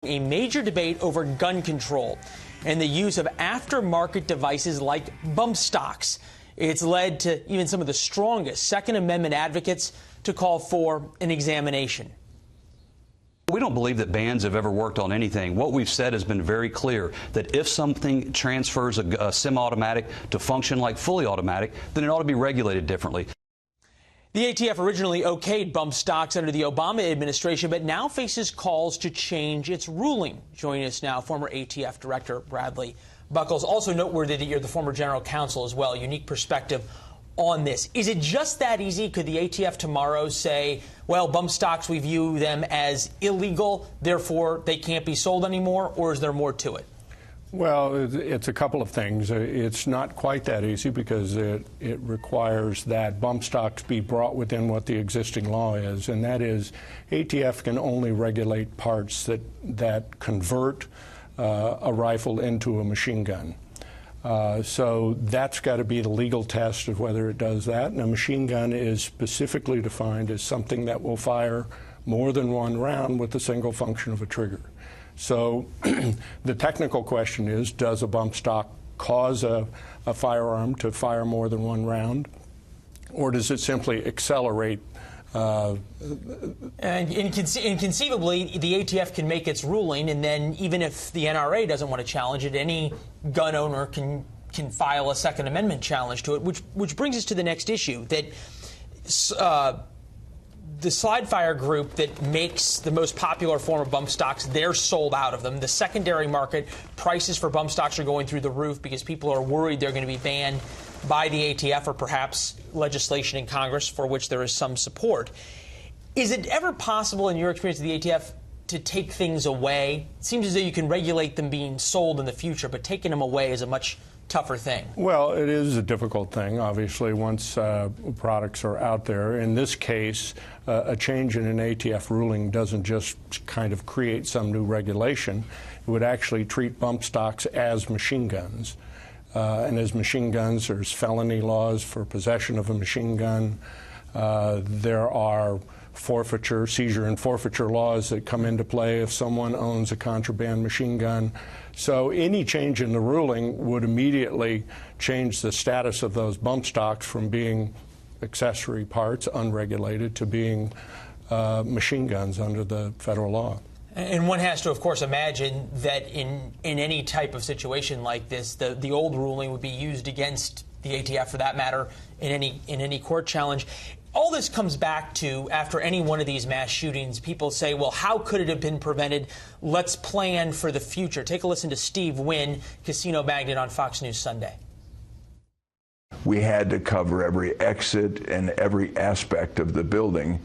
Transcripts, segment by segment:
A major debate over gun control and the use of aftermarket devices like bump stocks. It's led to even some of the strongest Second Amendment advocates to call for an examination. We don't believe that bans have ever worked on anything. What we've said has been very clear, that if something transfers a semi-automatic to function like fully automatic, then it ought to be regulated differently. The ATF originally okayed bump stocks under the Obama administration, but now faces calls to change its ruling. Joining us now, former ATF Director Bradley Buckles. Also noteworthy that you're the former general counsel as well. Unique perspective on this. Is it just that easy? Could the ATF tomorrow say, well, bump stocks, we view them as illegal, therefore they can't be sold anymore, or is there more to it? Well, it's a couple of things. It's not quite that easy because it requires that bump stocks be brought within what the existing law is, and that is ATF can only regulate parts that convert a rifle into a machine gun. So that's got to be the legal test of whether it does that. And a machine gun is specifically defined as something that will fire more than one round with the single function of a trigger. So the technical question is, does a bump stock cause a firearm to fire more than one round, or does it simply accelerate? And conceivably, the ATF can make its ruling, and then even if the NRA doesn't want to challenge it, any gun owner can file a Second Amendment challenge to it, which brings us to the next issue, that the slide fire group that makes the most popular form of bump stocks, they're sold out of them. The secondary market prices for bump stocks are going through the roof because people are worried they're going to be banned by the ATF or perhaps legislation in Congress for which there is some support. Is it ever possible, in your experience of the ATF, to take things away? It seems as though you can regulate them being sold in the future, but taking them away is a much tougher thing. Well, it is a difficult thing, obviously, once products are out there. In this case, a change in an ATF ruling doesn't just kind of create some new regulation. It would actually treat bump stocks as machine guns. And as machine guns, there's felony laws for possession of a machine gun. There are seizure and forfeiture laws that come into play if someone owns a contraband machine gun. So any change in the ruling would immediately change the status of those bump stocks from being accessory parts, unregulated, to being machine guns under the federal law. And one has to, of course, imagine that in any type of situation like this, the old ruling would be used against the ATF, for that matter, in any court challenge. All this comes back to, after any one of these mass shootings, people say, well, how could it have been prevented? Let's plan for the future. Take a listen to Steve Wynn, casino magnate, on Fox News Sunday. We had to cover every exit and every aspect of the building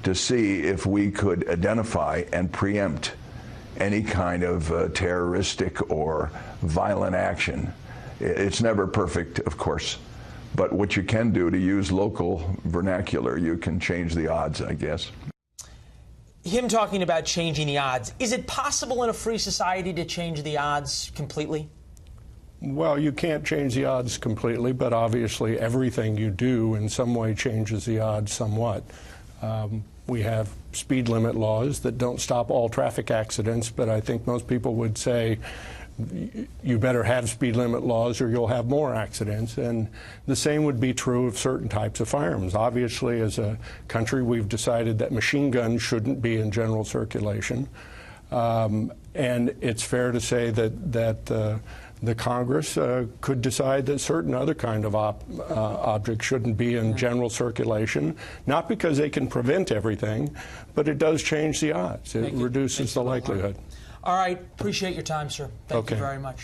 to see if we could identify and preempt any kind of terroristic or violent action. It's never perfect, of course, but what you can do, to use local vernacular, you can change the odds, I guess. Him talking about changing the odds. Is it possible in a free society to change the odds completely? Well, you can't change the odds completely, but obviously everything you do in some way changes the odds somewhat. We have speed limit laws that don't stop all traffic accidents, but I think most people would say you better have speed limit laws or you'll have more accidents. And the same would be true of certain types of firearms. Obviously, as a country, we've decided that machine guns shouldn't be in general circulation. And it's fair to say that the Congress could decide that certain other kind of objects shouldn't be in general circulation, not because they can prevent everything, but it does change the odds. It reduces the likelihood. All right. Appreciate your time, sir. Thank you very much.